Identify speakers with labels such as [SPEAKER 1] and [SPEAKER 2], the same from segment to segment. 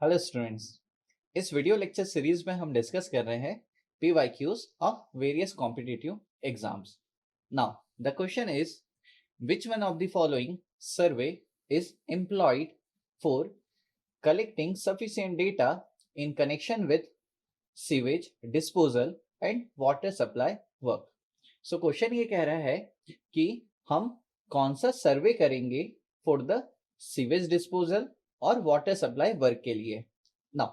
[SPEAKER 1] Hello students. इस video lecture series में हम डिस्कस कर रहे हैं PYQs of various competitive exams. Now the question is which one of the following survey is employed for collecting sufficient data in connection with sewage disposal and water supply work। So question ये कह रहा है कि हम कौन सा सर्वे करेंगे for the sewage disposal और वाटर सप्लाई वर्क के लिए। नाउ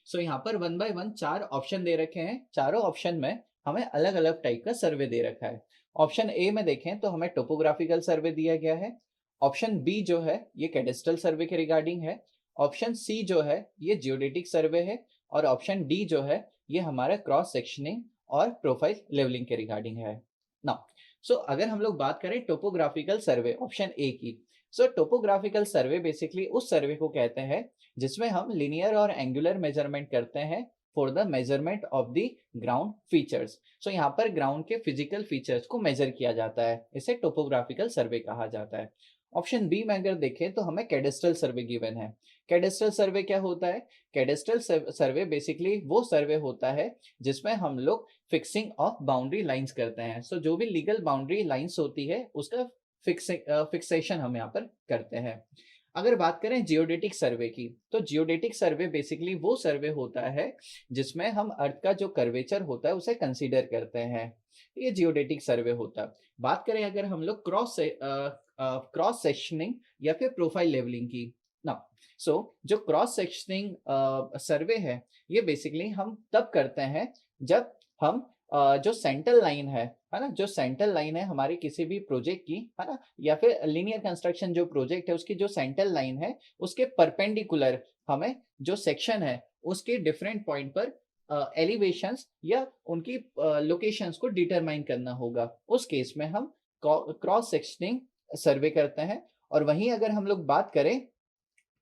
[SPEAKER 1] सो यहाँ पर वन बाय वन चार ऑप्शन दे रखे हैं। चारों ऑप्शन में हमें अलग अलग टाइप का सर्वे दे रखा है। ऑप्शन ए में देखें तो हमें टोपोग्राफिकल सर्वे दिया गया है। ऑप्शन बी जो है ये कैडेस्ट्रल सर्वे के रिगार्डिंग है। ऑप्शन सी जो है ये जियोडेटिक सर्वे है। और ऑप्शन डी जो है ये हमारा क्रॉस सेक्शनिंग और प्रोफाइल लेवलिंग के रिगार्डिंग है। नाउ सो अगर हम लोग बात करें टोपोग्राफिकल सर्वे ऑप्शन ए की, सो टोपोग्राफिकल सर्वे बेसिकली उस सर्वे को कहते हैं जिसमें हम लिनियर और एंगुलर मेजरमेंट करते हैं for the measurement of the ground features. So यहाँ पर ग्राउंड के फिजिकल फीचर्स को मेजर किया जाता है, इसे टोपोग्राफिकल सर्वे कहा जाता है। ऑप्शन बी में अगर देखें तो हमें कैडेस्ट्रल सर्वे गिवन है। कैडेस्ट्रल सर्वे क्या होता है? कैडेस्ट्रल सर्वे बेसिकली वो सर्वे होता है जिसमें हम लोग फिक्सिंग ऑफ बाउंड्री लाइंस करते हैं। सो जो भी लीगल बाउंड्री लाइंस होती है उसका फिक्सेशन हम यहाँ पर करते हैं। अगर बात करें जियोडेटिक सर्वे की, तो जियोडेटिक सर्वे बेसिकली वो सर्वे होता है जिसमें हम अर्थ का जो कर्वेचर होता है उसे कंसीडर करते हैं, ये जियोडेटिक सर्वे होता है। बात करें अगर हम लोग क्रॉस सेक्शनिंग या फिर प्रोफाइल लेवलिंग की, ना सो जो क्रॉस सेक्शनिंग सर्वे है ये बेसिकली हम तब करते हैं जब हम जो सेंट्रल लाइन है ना, जो सेंट्रल लाइन है हमारी किसी भी प्रोजेक्ट की, है ना, या फिर लीनियर कंस्ट्रक्शन जो प्रोजेक्ट है उसकी जो सेंट्रल लाइन है उसके परपेंडिकुलर हमें जो सेक्शन है उसके डिफरेंट पॉइंट पर एलिवेशंस या उनकी लोकेशंस को डिटरमाइन करना होगा। उस केस में हम क्रॉस सेक्शनिंग सर्वे करते हैं। और वहीं अगर हम लोग बात करें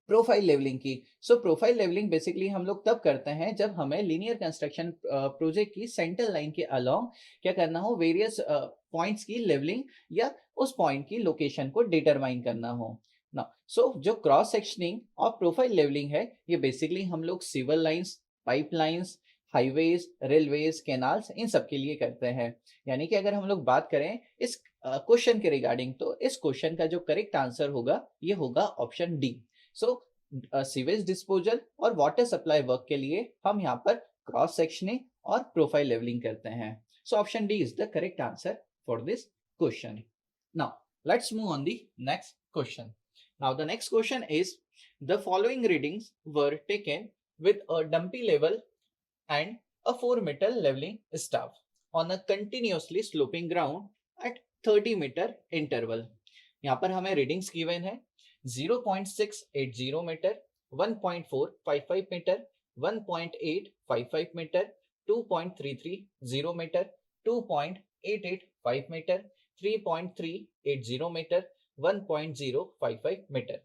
[SPEAKER 1] प्रोफाइल लेवलिंग की, सो प्रोफाइल लेवलिंग बेसिकली हम लोग तब करते हैं जब हमें लीनियर कंस्ट्रक्शन प्रोजेक्ट की सेंट्रल लाइन के अलोंग क्या करना हो, वेरियस पॉइंट्स की लेवलिंग या उस पॉइंट की लोकेशन को डिटरमाइन करना हो ना। सो जो क्रॉस सेक्शनिंग और प्रोफाइल लेवलिंग है ये बेसिकली हम लोग civil lines, pipelines, highways, railways, canals इन सब के लिए करते हैं। यानी कि अगर हम लोग बात करें इस क्वेश्चन के रिगार्डिंग, तो इस क्वेश्चन का जो करेक्ट आंसर होगा ये होगा ऑप्शन डी। सो सीवेज डिस्पोजल और वाटर सप्लाई वर्क के लिए हम यहाँ पर क्रॉस सेक्शनिंग और प्रोफाइल लेवलिंग करते हैं। So option D is the correct answer for this question. Now let's move on the next question. Now the next question is the following readings were taken with a dumpy level and a 4-meter leveling staff on a continuously sloping ground at 30-meter interval। यहाँ पर हमें readings given है 0.680 metre, 1.455 metre, 1.855 metre, 2.330 metre, 2.885 metre, 3.380 metre, 1.055 metre.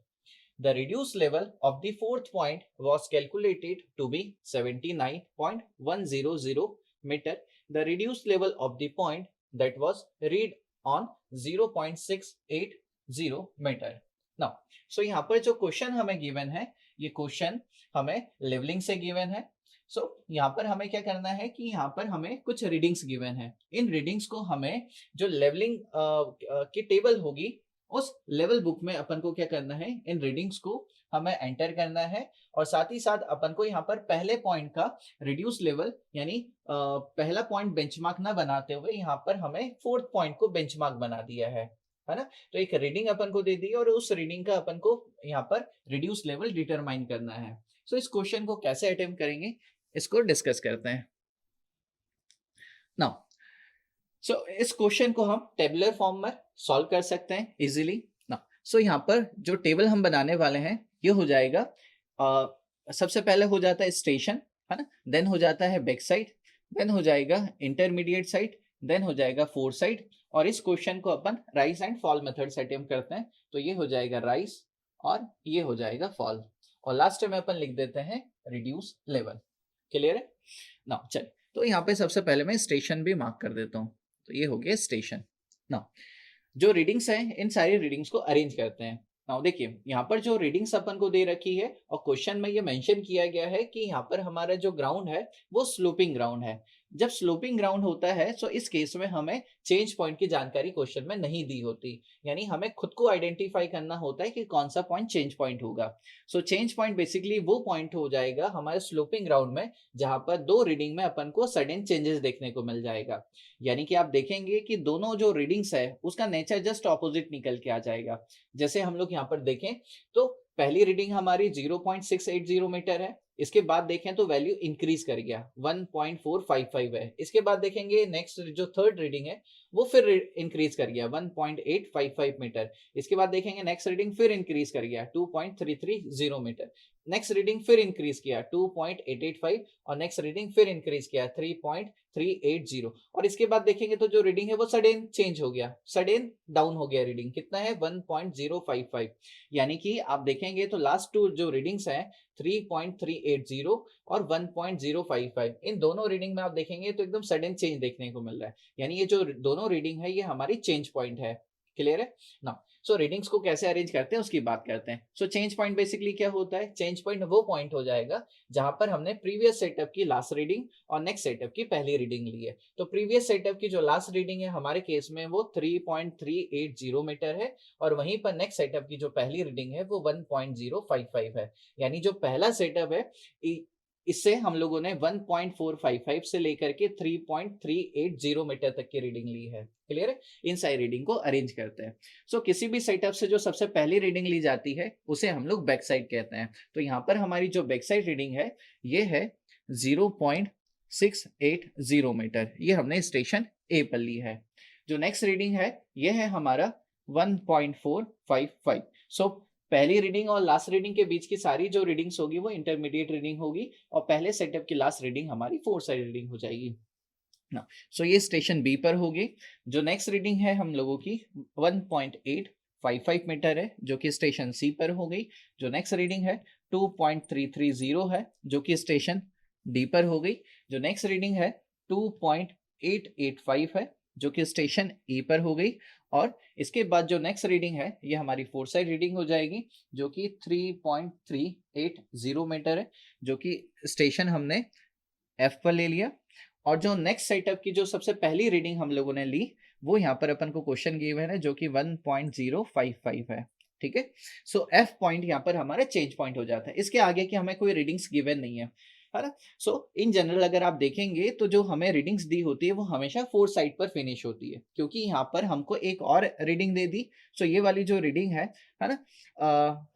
[SPEAKER 1] The reduced level of the fourth point was calculated to be 79.100 meter. The reduced level of the point that was read on 0.680 meter. Now, so यहाँ पर जो question हमें given है ये question हमें levelling से given है। सो यहाँ पर हमें क्या करना है कि यहाँ पर हमें कुछ रीडिंग्स गिवन है। इन रीडिंग्स को हमें जो लेवलिंग की टेबल होगी उस लेवल बुक में अपन को क्या करना है, इन रीडिंग्स को हमें एंटर करना है। और साथ ही साथ अपन को यहाँ पर पहले पॉइंट का रिड्यूस लेवल यानी पहला पॉइंट बेंचमार्क ना बनाते हुए यहाँ पर हमें फोर्थ पॉइंट को बेंचमार्क बना दिया है ना। तो एक रीडिंग अपन को दे दी और उस रीडिंग का अपन को यहाँ पर रिड्यूस लेवल डिटरमाइन करना है। सो इस क्वेश्चन को कैसे अटेम्प्ट करेंगे इसको डिस्कस करते हैं। नाउ सो इस क्वेश्चन को हम टेबुलर फॉर्म में सॉल्व कर सकते हैं इजीली ना। सो यहाँ पर जो टेबल हम बनाने वाले हैं ये हो जाएगा, सबसे पहले हो जाता है स्टेशन, है ना, देन हो जाता है बैक साइड, देन हो जाएगा इंटरमीडिएट साइड, देन हो जाएगा फोर साइड। और इस क्वेश्चन को अपन राइज एंड फॉल मेथड से अटेम्प्ट करते हैं। तो ये हो जाएगा राइज और ये हो जाएगा फॉल, और लास्ट में अपन लिख देते हैं रिड्यूस लेवल। क्लियर है ना? चलिए, तो यहाँ पे सबसे पहले मैं स्टेशन भी मार्क कर देता हूँ। तो ये हो गया स्टेशन ना। जो रीडिंग्स हैं इन सारी रीडिंग्स को अरेंज करते हैं नाउ देखिए यहाँ पर जो रीडिंग्स अपन को दे रखी है और क्वेश्चन में ये मेंशन किया गया है कि यहाँ पर हमारा जो ग्राउंड है वो स्लोपिंग ग्राउंड है। जब स्लोपिंग ग्राउंड होता है तो इस केस में हमें चेंज पॉइंट की जानकारी क्वेश्चन में नहीं दी होती, यानी हमें खुद को आइडेंटिफाई करना होता है कि कौन सा पॉइंट चेंज पॉइंट होगा। सो चेंज पॉइंट बेसिकली वो पॉइंट हो जाएगा हमारे स्लोपिंग ग्राउंड में जहां पर दो रीडिंग में अपन को सडन चेंजेस देखने को मिल जाएगा। यानी कि आप देखेंगे कि दोनों जो रीडिंग्स है उसका नेचर जस्ट ऑपोजिट निकल के आ जाएगा। जैसे हम लोग यहाँ पर देखें तो पहली रीडिंग हमारी 0.680 मीटर है, इसके बाद देखें तो वैल्यू इंक्रीज कर गया 1.455 है। इसके बाद देखेंगे नेक्स्ट जो थर्ड रीडिंग है वो फिर इंक्रीज कर गया 1.855 मीटर। इसके बाद देखेंगे नेक्स्ट रीडिंग फिर इंक्रीज कर गया 2.330 मीटर। नेक्स्ट रीडिंग फिर इंक्रीज किया 2.885 और नेक्स्ट रीडिंग फिर इंक्रीज किया 3.380 और इसके बाद देखेंगे तो जो रीडिंग है वो सडन चेंज हो गया, सडन डाउन हो गया। रीडिंग कितना है 1.055, यानी कि आप देखेंगे तो लास्ट टू जो रीडिंग्स हैं 3.380 और 1.055, इन दोनों रीडिंग में आप देखेंगे तो एकदम सडन चेंज देखने को मिल रहा है, यानी ये जो दोनों रीडिंग है ये हमारी चेंज पॉइंट है। क्लियर है ना? सो रीडिंग्स को कैसे अरेंज करते हैं उसकी बात करते हैं। सो चेंज पॉइंट बेसिकली क्या होता है? चेंज पॉइंट वो पॉइंट हो जाएगा जहां पर हमने प्रीवियस सेटअप की लास्ट रीडिंग और नेक्स्ट सेटअप की पहली रीडिंग ली है। तो प्रीवियस सेटअप की जो लास्ट रीडिंग है हमारे केस में वो 3.380 मीटर है और वहीं पर नेक्स्ट सेटअप की जो पहली रीडिंग है वो 1.055 है। यानी जो पहला सेटअप है इससे हम लोगों ने 1.455 से लेकर के 3.380 मीटर तक की रीडिंग ली है। क्लियर है? इन सारी रीडिंग को अरेंज करते हैं। सो किसी भी सेटअप से जो सबसे पहली रीडिंग ली जाती है उसे हम लोग बैक साइड कहते हैं। तो यहाँ पर हमारी जो बैक साइड रीडिंग है ये है 0.680 मीटर, ये हमने स्टेशन ए पर ली है। जो नेक्स्ट रीडिंग है ये है हमारा 1.455। सो पहली रीडिंग और लास्ट रीडिंग के बीच की सारी जो रीडिंग्स होगी वो इंटरमीडिएट रीडिंग होगी और पहले सेटअप की लास्ट रीडिंग हमारी फोर्थ साइड रीडिंग हो जाएगी ना। सो ये स्टेशन बी पर होगी। जो नेक्स्ट रीडिंग है हम लोगों की 1.855 मीटर है जो कि स्टेशन सी पर हो गई। जो नेक्स्ट रीडिंग है 2.330 है जो कि स्टेशन डी पर हो गई। जो नेक्स्ट रीडिंग है 2.885 है जो कि स्टेशन ए पर हो गई। और इसके बाद जो नेक्स्ट रीडिंग है ये हमारी फोर्थ साइड रीडिंग हो जाएगी जो कि 3.380 मीटर है जो कि स्टेशन हमने एफ पर ले लिया। और जो नेक्स्ट सेटअप की जो सबसे पहली रीडिंग हम लोगों ने ली वो यहाँ पर अपन को क्वेश्चन गिवन है जो कि 1.055 है। ठीक है? सो एफ पॉइंट यहाँ पर हमारा चेंज पॉइंट हो जाता है। इसके आगे की हमें कोई रीडिंग्स गिवन नहीं है ना। सो इन जनरल अगर आप देखेंगे तो जो हमें रीडिंग्स दी होती है वो हमेशा फोर्थ साइड पर फिनिश होती है, क्योंकि यहाँ पर हमको एक और रीडिंग दे दी। सो ये वाली जो रीडिंग है ना,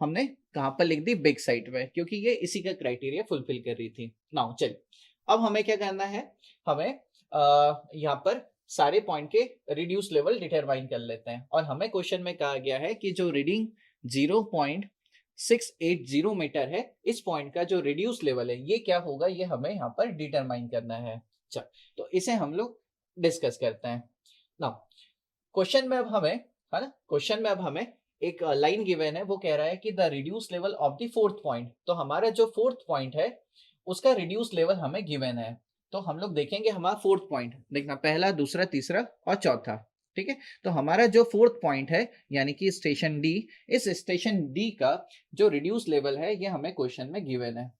[SPEAKER 1] हमने कहाँ पर लिख दी? बैक साइड में, क्योंकि ये इसी का क्राइटेरिया फुलफिल कर रही थी। नाउ चलिए अब हमें क्या करना है, हमें यहाँ पर सारे पॉइंट के रिड्यूस लेवल डिटरमाइन कर लेते हैं। और हमें क्वेश्चन में कहा गया है कि जो रीडिंग 0.680 मीटर है इस पॉइंट का जो रिड्यूस लेवल है ये क्या होगा, ये हमें यहाँ पर डिटरमाइन करना है। चल तो इसे हम लोग डिस्कस करते हैं। ना क्वेश्चन में अब हमें है ना, क्वेश्चन में अब हमें एक लाइन गिवन है, वो कह रहा है कि the reduce level of the fourth point. तो हमारा जो फोर्थ पॉइंट है उसका रिड्यूस लेवल हमें गिवन है। तो हम लोग देखेंगे हमारा फोर्थ पॉइंट, देखना पहला, दूसरा, तीसरा और चौथा। ठीक है? तो हमारा जो फोर्थ पॉइंट है यानी कि स्टेशन डी, इस स्टेशन डी का जो रिड्यूस लेवल है ये हमें क्वेश्चन में गिवन है।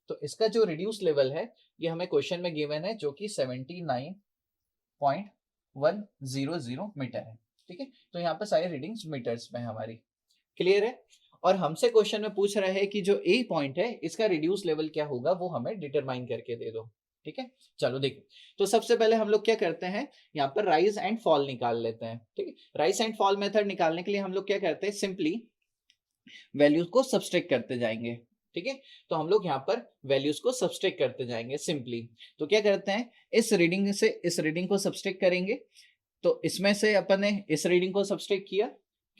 [SPEAKER 1] तो इसका जो रिड्यूस लेवल है ये हमें क्वेश्चन में गिवन है जो कि 79.100 मीटर है। ठीक है? तो यहाँ पर सारी रीडिंग्स मीटर्स में हमारी। क्लियर है? और हमसे क्वेश्चन में पूछ रहा है कि जो ए पॉइंट है इसका रिड्यूस लेवल क्या होगा वो हमें डिटरमाइन करके दे दो। ठीक है? चलो देखो, तो सबसे पहले हम लोग क्या करते हैं, यहाँ पर राइज एंड फॉल निकाल लेते हैं। ठीक है? राइज एंड फॉल मेथड निकालने के लिए हम लोग क्या करते हैं, सिंपली वैल्यूज को सब्सट्रैक्ट करते जाएंगे। ठीक है? तो हम लोग यहाँ पर वैल्यूज को सब्सट्रैक्ट करते जाएंगे सिंपली। तो क्या करते हैं, इस रीडिंग से इस रीडिंग को सब्सट्रैक्ट करेंगे। तो इसमें से अपन ने इस रीडिंग को सब्सट्रैक्ट किया।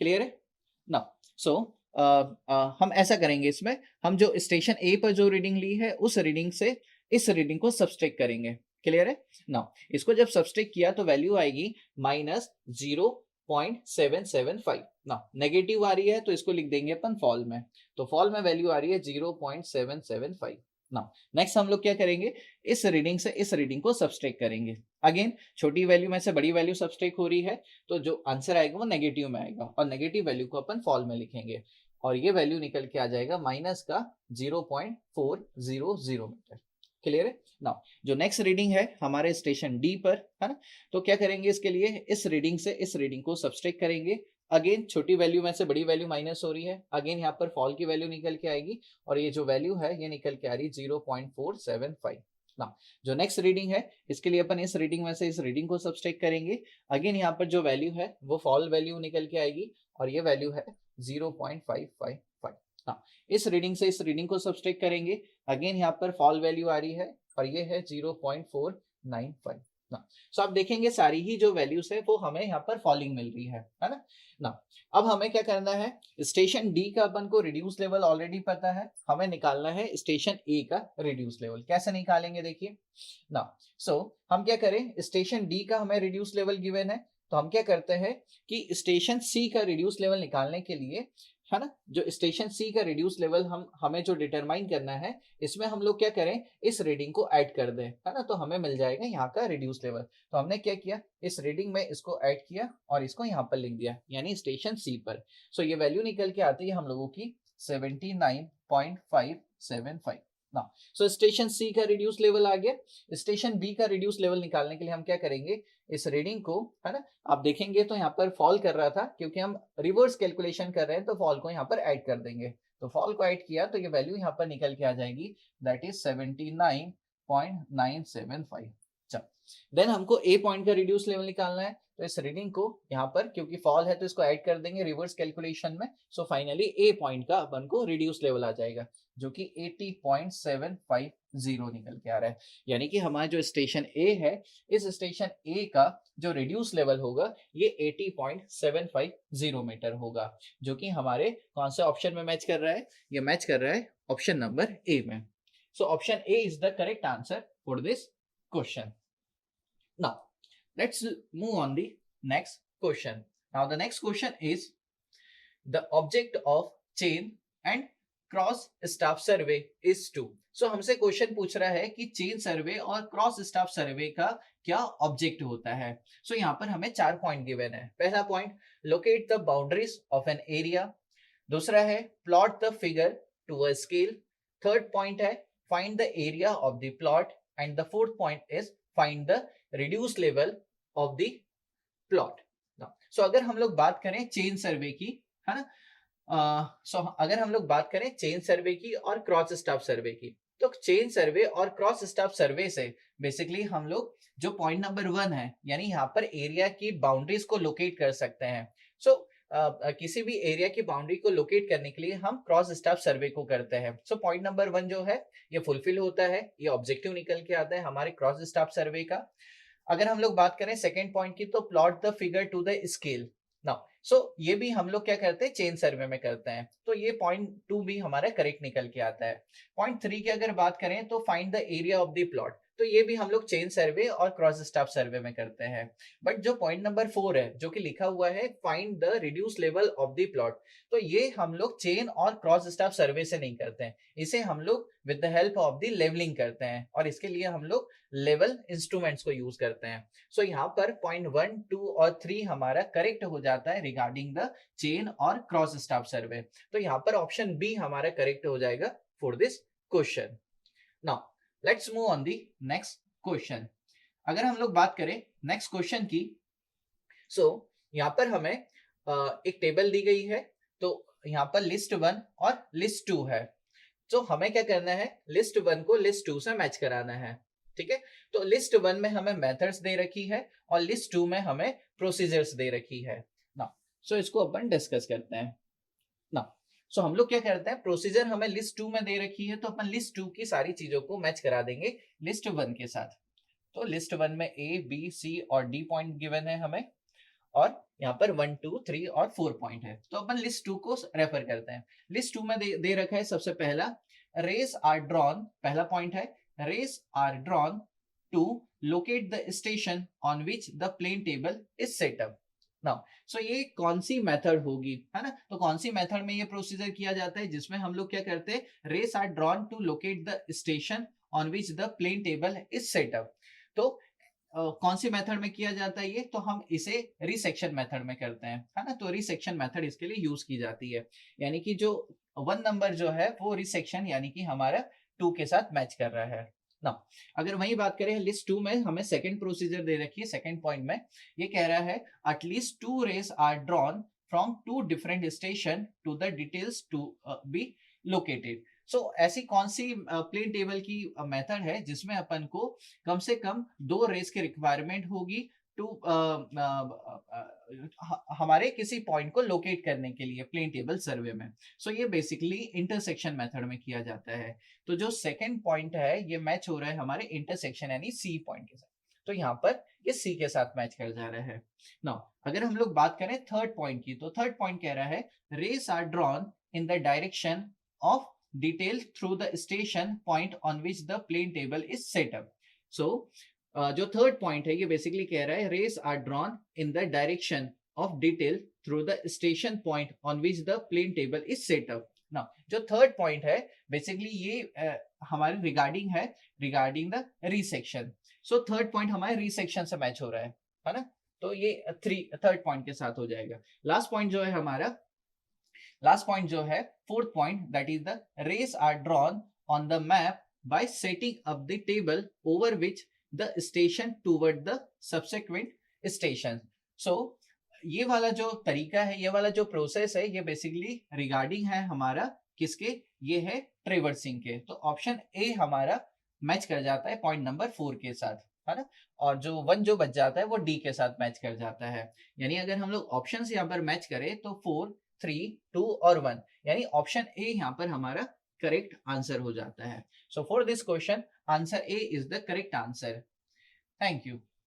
[SPEAKER 1] क्लियर है ना? सो हम ऐसा करेंगे, इसमें हम जो स्टेशन ए पर जो रीडिंग ली है उस रीडिंग से इस रीडिंग को सब्सट्रैक्ट करेंगे। क्लियर है ना? इसको जब सब्सट्रैक्ट किया तो वैल्यू आएगी -0.775 ना। नेगेटिव आ रही है तो इसको लिख देंगे अपन फॉल में। तो फॉल में वैल्यू आ रही है 0.775 ना। नेक्स्ट हम लोग क्या करेंगे, इस रीडिंग से इस रीडिंग को सब्सट्रैक्ट करेंगे। अगेन छोटी वैल्यू में से बड़ी वैल्यू सब्सट्रैक्ट हो रही है तो जो आंसर आएगा वो नेगेटिव में आएगा और नेगेटिव वैल्यू को अपन फॉल में लिखेंगे। और ये वैल्यू निकल के आ जाएगा माइनस का 0.400 मीटर। क्लियर है? नाउ जो नेक्स्ट रीडिंग है हमारे स्टेशन डी पर, है ना, तो क्या करेंगे इसके लिए, इस रीडिंग से इस रीडिंग को सब्सट्रैक्ट करेंगे। अगेन छोटी वैल्यू में से बड़ी वैल्यू माइनस हो रही है, अगेन यहाँ पर फॉल की वैल्यू निकल के आएगी और ये जो वैल्यू है ये निकल के आ रही है 0.475। ना जो नेक्स्ट रीडिंग है इसके लिए अपन इस रीडिंग में से इस रीडिंग को सब्सट्रैक्ट करेंगे। अगेन यहाँ पर जो वैल्यू है वो फॉल वैल्यू निकल के आएगी और ये वैल्यू है 0.555। हाँ, इस रीडिंग से इस रीडिंग को सब्सट्रैक्ट करेंगे, अगेन यहाँ पर फॉल वैल्यू आ रही है और ये है 0.495। सो आप देखेंगे सारी ही जो वैल्यूज है वो हमें यहाँ पर फॉलिंग मिल रही है ना। ना अब हमें क्या करना है, स्टेशन डी का अपन को रिड्यूस लेवल ऑलरेडी पता है, हमें निकालना है स्टेशन ए का रिड्यूस लेवल। कैसे निकालेंगे देखिए ना। सो हम क्या करें, स्टेशन डी का हमें रिड्यूस लेवल गिवन है, तो हम क्या करते हैं कि स्टेशन सी का रिड्यूस लेवल निकालने के लिए, है ना, जो स्टेशन सी का रिड्यूस लेवल हमें जो डिटरमाइन करना है, इसमें हम लोग क्या करें, इस रीडिंग को ऐड कर दें, है ना, तो हमें मिल जाएगा यहाँ का रिड्यूस लेवल। तो हमने क्या किया, इस रीडिंग में इसको ऐड किया और इसको यहाँ पर लिख दिया, यानी स्टेशन सी पर। सो ये वैल्यू निकल के आती है हम लोगों की 79.575 ना। सो स्टेशन सी का रिड्यूस लेवल आ गया। स्टेशन बी का रिड्यूस लेवल निकालने के लिए हम क्या करेंगे, इस रीडिंग को, है ना, आप देखेंगे तो यहाँ पर फॉल कर रहा था, क्योंकि हम रिवर्स कैलकुलेशन कर रहे हैं तो फॉल को यहाँ पर ऐड कर देंगे। तो फॉल को ऐड किया तो ये वैल्यू यहाँ पर निकल के आ जाएगी, दैट इज 79.975। देन हमको ए पॉइंट का रिड्यूस लेवल निकालना है, तो इस रीडिंग को यहाँ पर क्योंकि फॉल है तो इसको ऐड कर देंगे रिवर्स कैलकुलेशन में। सो फाइनली ए पॉइंट का अपन को रिड्यूस लेवल आ जाएगा जो कि 80.750 निकल के आ रहा है। यानी कि हमारा जो स्टेशन ए है, इस स्टेशन ए का जो रिड्यूस लेवल होगा ये 80.750 मीटर होगा, जो कि हमारे कौन से ऑप्शन में मैच कर रहा है, ये मैच कर रहा है ऑप्शन नंबर ए में। So option A is the correct answer for this question. Now, let's move on the next question. Now, the next question is the object of chain and cross staff survey is to. So हमसे question पूछ रहा है कि chain survey और cross staff सर्वे का क्या object होता है। सो यहाँ पर हमें 4 पॉइंट गिवन है। पहला point, locate the boundaries of an area. दूसरा है plot the figure to a scale. Third point है find the area of the plot and the fourth point is find the reduce level of the plot. So अगर हम लोग बात करें chain survey की, है ना, अगर हम लोग बात करें चेन सर्वे की और क्रॉस स्टाफ सर्वे की, तो चेन सर्वे और क्रॉस स्टाफ सर्वे से बेसिकली हम लोग जो पॉइंट नंबर 1 है, यानी यहाँ पर एरिया की बाउंड्रीज को लोकेट कर सकते हैं। सो किसी भी एरिया की बाउंड्री को लोकेट करने के लिए हम क्रॉस स्टाफ सर्वे को करते हैं। सो पॉइंट नंबर 1 जो है ये फुलफिल होता है, ये ऑब्जेक्टिव निकल के आता है हमारे क्रॉस स्टाफ सर्वे का। अगर हम लोग बात करें सेकेंड पॉइंट की, तो plot the figure to the scale. Now ये भी हम लोग क्या करते हैं, चेन सर्वे में करते हैं, तो ये पॉइंट 2 भी हमारा करेक्ट निकल के आता है। पॉइंट 3 की अगर बात करें तो find the area of the plot, तो ये भी हम लोग चेन सर्वे और क्रॉस स्टाफ सर्वे में करते हैं। बट जो पॉइंट नंबर 4 है, जो कि लिखा हुआ है find the reduce level of the plot, तो ये हम लोग चेन और क्रॉस स्टाफ सर्वे से नहीं करते हैं, इसे हम लोग with the help of the levelling करते हैं, और इसके लिए हम लोग लेवल इंस्ट्रूमेंट्स को यूज करते हैं। सो यहाँ पर पॉइंट 1, 2 और 3 हमारा करेक्ट हो जाता है रिगार्डिंग द चेन और क्रॉस स्टाफ सर्वे। तो यहाँ पर ऑप्शन बी हमारा करेक्ट हो जाएगा for this question. Now let's move on the next question. अगर हम लोग बात करें नेक्स्ट क्वेश्चन की, सो यहाँ पर हमें एक टेबल दी गई है, तो यहाँ पर लिस्ट 1 और लिस्ट 2 है। तो हमें क्या करना है, लिस्ट 1 को लिस्ट 2 से मैच कराना है, ठीक है। तो लिस्ट 1 में हमें मेथड्स दे रखी है और लिस्ट 2 में हमें प्रोसीजर्स दे रखी है ना। सो इसको अपन डिस्कस करते हैं ना। सो हम लोग क्या करते हैं, प्रोसीजर हमें लिस्ट 2 में दे रखी है, तो अपन लिस्ट 2 की सारी चीजों को मैच करा देंगे लिस्ट 1 के साथ। तो लिस्ट 1 में ए, बी, सी और डी पॉइंट गिवन है हमें, और यहाँ पर 1, 2, 3 और 4 पॉइंट है। तो अपन लिस्ट 2 को रेफर करते हैं। लिस्ट 2 में दे रखा है सबसे पहला, रेस आर ड्रॉन, पहला पॉइंट है rays are drawn to locate the station on which the plane table is set up. Now so ये कौन सी मेथड होगी, है ना, तो कौन सी मेथड में ये प्रोसीजर किया जाता है, जिसमें हम लोग क्या करते हैं, rays are drawn to locate the station on which the plane table is set up. तो कौन सी मेथड में किया जाता है ये, तो हम इसे रिसेक्शन मेथड में करते हैं, है ना। तो रिसेक्शन मेथड इसके लिए यूज की जाती है, यानी कि जो 1 नंबर जो है वो रिसेक्शन यानी कि हमारा 2 के साथ मैच कर रहा है ना। अगर वही बात करें लिस्ट 2 में, हमें सेकंड प्रोसीजर दे रखी है। सेकंड पॉइंट में ये कह रहा है at least 2 rays are drawn from 2 different station to the details to be located. So ऐसी कौन सी प्लेन टेबल की मेथड है जिसमें अपन को कम से कम 2 रेस की रिक्वायरमेंट होगी टू हमारे किसी पॉइंट को लोकेट करने के लिए प्लेन टेबल सर्वे में। सो ये बेसिकली इंटरसेक्शन मेथड में किया जाता है। तो जो सेकंड पॉइंट है ये मैच हो रहा है हमारे इंटरसेक्शन यानी सी पॉइंट के साथ, तो यहाँ पर ये सी के साथ मैच कर जा रहा है। नाउ अगर हम लोग बात करें थर्ड पॉइंट की, तो थर्ड पॉइंट कह रहा है rays are drawn in the direction of detail through the station point on which the plane table is set up. So जो थर्ड पॉइंट है ये बेसिकली कह रहा है rays are drawn in the direction of detail through the station point on which the plane table is set up. Now जो third point है basically ये हमारे रिगार्डिंग है regarding the resection. So third point हमारे resection से match हो रहा है ना। तो ये थर्ड पॉइंट के साथ हो जाएगा। लास्ट पॉइंट जो है हमारा, लास्ट पॉइंट जो है fourth point, that is the rays are drawn on the map by setting up the table over which the station toward the subsequent station. So ये वाला जो तरीका है, ये वाला जो प्रोसेस है, ये बेसिकली रिगार्डिंग है हमारा किसके, ये है ट्रेवर्सिंग के। तो ऑप्शन ए हमारा मैच कर जाता है पॉइंट नंबर 4 के साथ, है ना। और जो 1 जो बच जाता है वो डी के साथ मैच कर जाता है। यानी अगर हम लोग ऑप्शंस यहाँ पर मैच करें तो 4, 3, 2 और 1, यानी ऑप्शन ए यहाँ पर हमारा करेक्ट आंसर हो जाता है। So for this question answer A is the correct answer. Thank you.